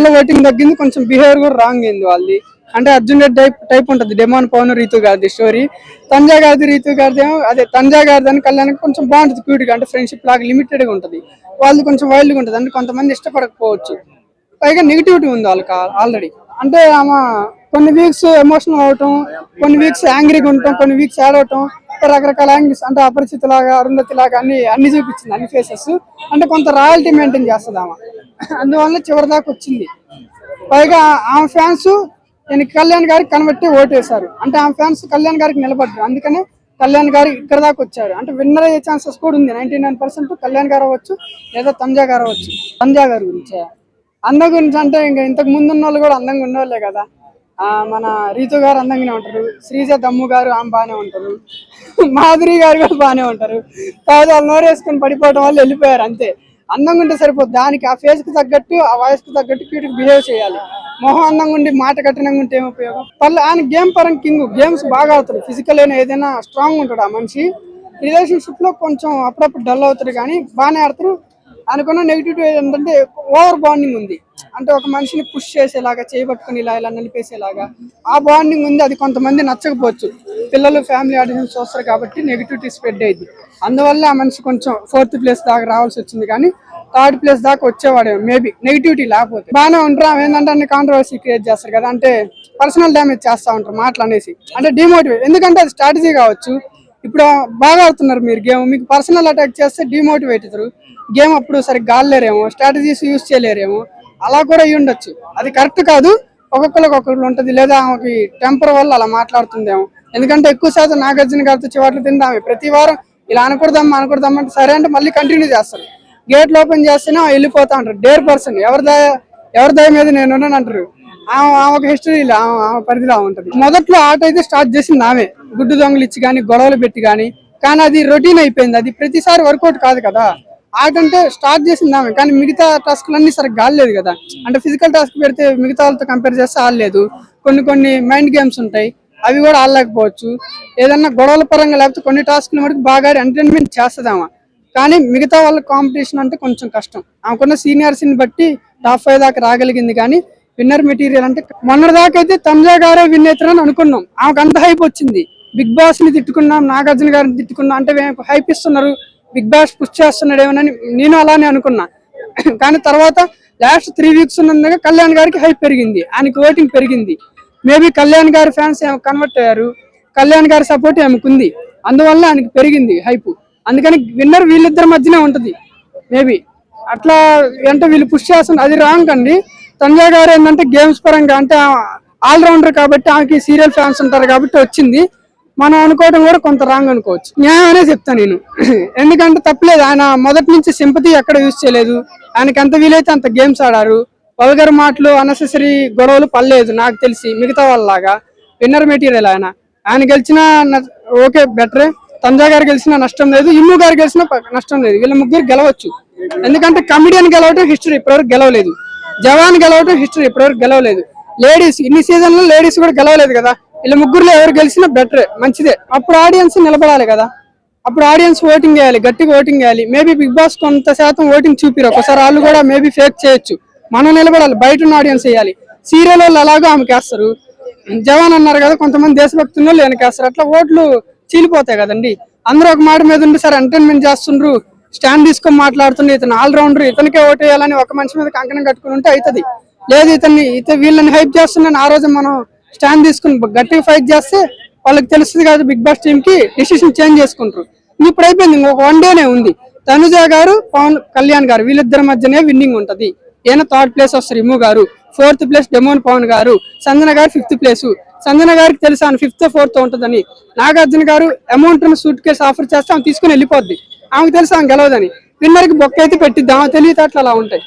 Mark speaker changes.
Speaker 1: వల్ల ఓటింగ్ తగ్గింది, కొంచెం బిహేవియర్ కూడా రాంగ్ అయింది వాళ్ళది. అంటే అర్జున్ రెడ్డి టైప్ ఉంటుంది, డెమోన్ పవన్ రీతు గారిది స్టోరీ. తంజా గారిది రీతు గారిది ఏమో అదే తంజా గారిది అని కళ్యాణ్కి కొంచెం బాగుంటుంది, క్యూట్గా, అంటే ఫ్రెండ్షిప్ లాగా లిమిటెడ్ గా ఉంటుంది. వాళ్ళది కొంచెం వైల్డ్గా ఉంటుంది, అంటే కొంతమంది ఇష్టపడకపోవచ్చు. పైగా నెగిటివిటీ ఉంది వాళ్ళకి ఆల్రెడీ. అంటే ఆమె కొన్ని వీక్స్ ఎమోషనల్ అవటం, కొన్ని వీక్స్ యాంగ్రీగా ఉండటం, కొన్ని వీక్స్ యాడ్ అవటం, రకరకాల యాంగిల్స్, అంటే అపరిచిత లాగా, అరుంధతి లాగా అన్ని చూపించింది, అన్ని ఫేసెస్. అంటే కొంత రాయల్టీ మెయింటైన్ చేస్తుంది ఆమె, అందువల్ల చివరి దాకా వచ్చింది. పైగా ఆమె ఫ్యాన్స్ నేను కళ్యాణ్ గారికి కనబెట్టి ఓటేశారు, అంటే ఆమె ఫ్యాన్స్ కళ్యాణ్ గారికి నిలబడ్డారు. అందుకనే కళ్యాణ్ గారు ఇక్కడ దాకా వచ్చారు. అంటే విన్నర్ అయ్యే ఛాన్సెస్ కూడా ఉంది. 99% కళ్యాణ్ గారు అవ్వచ్చు, లేదా తంజా గారు అవ్వచ్చు. తంజా గారి గురించి, అందం గురించి అంటే ఇంకా ఇంతకు ముందు ఉన్న వాళ్ళు కూడా అందంగా ఉన్నవాళ్ళే కదా. మన రీతు గారు అందంగానే ఉంటారు, శ్రీజ దమ్ము గారు ఆమె బాగానే ఉంటారు, మాధురి గారు కూడా బాగానే ఉంటారు. కాదు వాళ్ళు నోరేసుకొని పడిపోవడం వల్ల వెళ్ళిపోయారు అంతే. అందంగా ఉంటే సరిపోతుంది, దానికి ఆ ఫేస్ కి తగ్గట్టు, ఆ వాయిస్ కి తగ్గట్టు క్యూట్ బిహేవ్ చేయాలి. మొహం అందంగా ఉండి మాట కఠినంగా ఉంటే ఏం ఉపయోగం? పర్లే, ఆయన గేమ్ పరంగా కింగ్, గేమ్స్ బాగా ఆడుతాడు, ఫిజికల్ అయినా ఏదైనా స్ట్రాంగ్ ఉంటాడు ఆ మనిషి. రిలేషన్షిప్ లో కొంచెం అప్పుడప్పుడు డల్ అవుతారు, కానీ బాగానే ఆడతారు. అనుకున్న నెగిటివిటీ ఏంటంటే ఓవర్ బాండింగ్ ఉంది, అంటే ఒక మనిషిని పుష్ చేసేలాగా, చేయబట్టుకుని ఇలా ఇలా నలిపేసేలాగా ఆ బాండింగ్ ఉంది. అది కొంతమంది నచ్చకపోవచ్చు, పిల్లలు ఫ్యామిలీ ఆడియన్స్ చూస్తారు కాబట్టి నెగిటివిటీ స్ప్రెడ్ అయింది. అందువల్ల ఆ మనిషి కొంచెం 4th ప్లేస్ దాకా రావాల్సి వచ్చింది, కానీ 3rd ప్లేస్ దాకా వచ్చేవాడే మేబీ నెగిటివిటీ లేకపోతే. బాగానే ఉంటారు, ఆమె ఏంటంటే అన్ని కాంట్రవర్సీ క్రియేట్ చేస్తారు కదా, అంటే పర్సనల్ డ్యామేజ్ చేస్తూ ఉంటారు మాటలు అనేసి, అంటే డిమోటివేట్. ఎందుకంటే అది స్ట్రాటజీ కావచ్చు. ఇప్పుడు బాగా ఆడుతున్నారు మీరు గేమ్, మీకు పర్సనల్ అటాక్ చేస్తే డిమోటివేట్ అవుతారు, గేమ్ అప్పుడు సరిగ్గా ఆడలేరేమో, స్ట్రాటజీస్ యూజ్ చేయలేరేమో, అలా కూడా అయ్యి ఉండొచ్చు. అది కరెక్ట్ కాదు, ఒక్కొక్కరికి ఒక్కొక్కరు ఉంటుంది. లేదా ఆమెకి టెంపర్ వల్ల అలా మాట్లాడుతుందేమో. ఎందుకంటే ఎక్కువ శాతం నాగార్జున గారితో చివాట్లు తిందామే, ప్రతి వారం ఇలా అనకూడదమ్మా అంటే సరే అంటే మళ్ళీ కంటిన్యూ చేస్తారు. గేట్లు ఓపెన్ చేస్తేనే వెళ్ళిపోతా ఉంటారు. డేర్ పర్సన్, ఎవరి దయ మీద నేను ఉన్నాను అంటారు. ఆమె హిస్టరీ ఆమె పరిధిలో ఉంటుంది. మొదట్లో ఆట అయితే స్టార్ట్ చేసింది ఆమె, గుడ్డు దొంగలు ఇచ్చి కానీ, గొడవలు పెట్టి కానీ అది రొటీన్ అయిపోయింది. అది ప్రతిసారి వర్కౌట్ కాదు కదా. ఆట అంటే స్టార్ట్ చేసింది ఆమె, కానీ మిగతా టాస్క్లన్నీ సరిగ్గా ఆడలేదు కదా. అంటే ఫిజికల్ టాస్క్ పెడితే మిగతా వాళ్ళతో కంపేర్ చేస్తే ఆడలేదు. కొన్ని మైండ్ గేమ్స్ ఉంటాయి, అవి కూడా ఆడలేకపోవచ్చు. ఏదన్నా గొడవల పరంగా లేకపోతే కొన్ని టాస్క్లు మటుకు బాగా ఎంటర్టైన్మెంట్ చేస్తుంది ఆమె. కానీ మిగతా వాళ్ళ కాంపిటీషన్ అంటే కొంచెం కష్టం. ఆమెకున్న సీనియర్స్ని బట్టి టాప్ 5 దాకా రాగలిగింది, కానీ విన్నర్ మెటీరియల్ అంటే మొన్నటి దాకా అయితే తంజా గారే విన్ అవుతారని అనుకున్నాం. ఆమెకు అంత హైప్ వచ్చింది. బిగ్ బాస్ ని తిట్టుకున్నాం, నాగార్జున గారిని తిట్టుకున్నాం, అంటే హైప్ ఇస్తున్నారు, బిగ్ బాస్ పుష్ చేస్తున్నాడు ఏమోనని నేను అలానే అనుకున్నా. కానీ తర్వాత లాస్ట్ 3 వీక్స్ ఉన్నందుకు కళ్యాణ్ గారికి హైప్ పెరిగింది, ఆయనకి ఓటింగ్ పెరిగింది. మేబీ కళ్యాణ్ గారి ఫ్యాన్స్ కన్వర్ట్ అయ్యారు, కళ్యాణ్ గారి సపోర్ట్ ఆమెకుంది, అందువల్ల ఆయనకి పెరిగింది హైప్. అందుకని విన్నర్ వీళ్ళిద్దరి మధ్యనే ఉంటుంది మేబీ. అట్లా అంటే వీళ్ళు పుష్ చేస్తున్నారు, అది రాంగ్ అండి. తంజా గారు ఏంటంటే గేమ్స్ పరంగా అంటే ఆల్రౌండర్ కాబట్టి ఆమెకి సీరియల్ ఫ్యాన్స్ ఉంటారు కాబట్టి వచ్చింది. మనం అనుకోవడం కూడా కొంత రాంగ్ అనుకోవచ్చు. న్యాయం అనే చెప్తాను నేను. ఎందుకంటే తప్పలేదు, ఆయన మొదటి నుంచి సింపతి ఎక్కడ యూజ్ చేయలేదు. ఆయనకి ఎంత వీలైతే అంత గేమ్స్ ఆడారు. వల్గర్ మాటలు, అన్నెసెసరీ గొడవలు పడలేదు నాకు తెలిసి మిగతా వాళ్ళలాగా. విన్నర్ మెటీరియల్ ఆయన గెలిచినా ఓకే బెటరే. తంజా గారు గెలిచినా నష్టం లేదు, ఇమ్ము గారు గెలిచినా నష్టం లేదు. వీళ్ళ ముగ్గురు గెలవచ్చు, ఎందుకంటే కమిడియన్ గెలవడం హిస్టరీ, ఇప్పటివరకు గెలవలేదు. జవాన్ గెలవడం హిస్టరీ, ఇప్పటివరకు గెలవలేదు. లేడీస్ ఇన్ని సీజన్లో లేడీస్ కూడా గెలవలేదు కదా. వీళ్ళ ముగ్గురులో ఎవరు గెలిచినా బెటరే, మంచిదే. అప్పుడు ఆడియన్స్ నిలబడాలి కదా, అప్పుడు ఆడియన్స్ ఓటింగ్ చేయాలి, గట్టిగా ఓటింగ్ చేయాలి. మేబీ బిగ్ బాస్ కొంత శాతం ఓటింగ్ చూపిరు, ఒకసారి వాళ్ళు కూడా మేబీ ఫేక్ చేయొచ్చు. మనం నిలబడాలి, బయట ఉన్న ఆడియన్స్ వేయాలి. సీరియల్ వాళ్ళు అలాగా ఆమెకి వేస్తారు. జవాన్ అన్నారు కదా, కొంతమంది దేశభక్తుల్లో వెనకేస్తారు. అట్లా ఓట్లు చీలిపోతాయి కదండి. అందరూ ఒక మాట మీద ఉండి సరే ఎంటర్టైన్మెంట్ చేస్తుండ్రు, స్టాండ్ తీసుకొని మాట్లాడుతుండ్రు, ఇతను ఆల్రౌండర్, ఇతనికే ఓటేయాలని ఒక మనిషి మీద కంకణం కట్టుకుని ఉంటే అవుతుంది. లేదు వీళ్ళని హైప్ చేస్తున్నాను, ఆ రోజు మనం స్టాండ్ తీసుకుని గట్టిగా ఫైట్ చేస్తే వాళ్ళకి తెలుస్తుంది కదా, బిగ్ బాస్ టీమ్ కి డిసిషన్ చేంజ్ చేసుకుంటారు. ఇప్పుడు అయిపోయింది, ఇంకొక 1 డేనే ఉంది. తనుజ గారు, పవన్ కళ్యాణ్ గారు వీళ్ళిద్దరి మధ్యనే విన్నింగ్ ఉంటది. ఈయన 3rd ప్లేస్ వస్తారు, ఇమ్ము గారు 4th ప్లేస్, డెమోన్ పవన్ గారు, సంజన గారు 5th ప్లేస్. సంజన గారికి తెలుసు ఆయన 5th 4th ఉంటుందని. నాగార్జున గారు అమౌంట్ సూట్ కేసు ఆఫర్ చేస్తే ఆమె తీసుకుని వెళ్ళిపోద్ది, ఆమెకు తెలుసు ఆమె గెలవదని. విన్నర్కి బొక్క అయితే పెట్టిద్దాం, తెలియదు అట్లా అలా ఉంటాయి.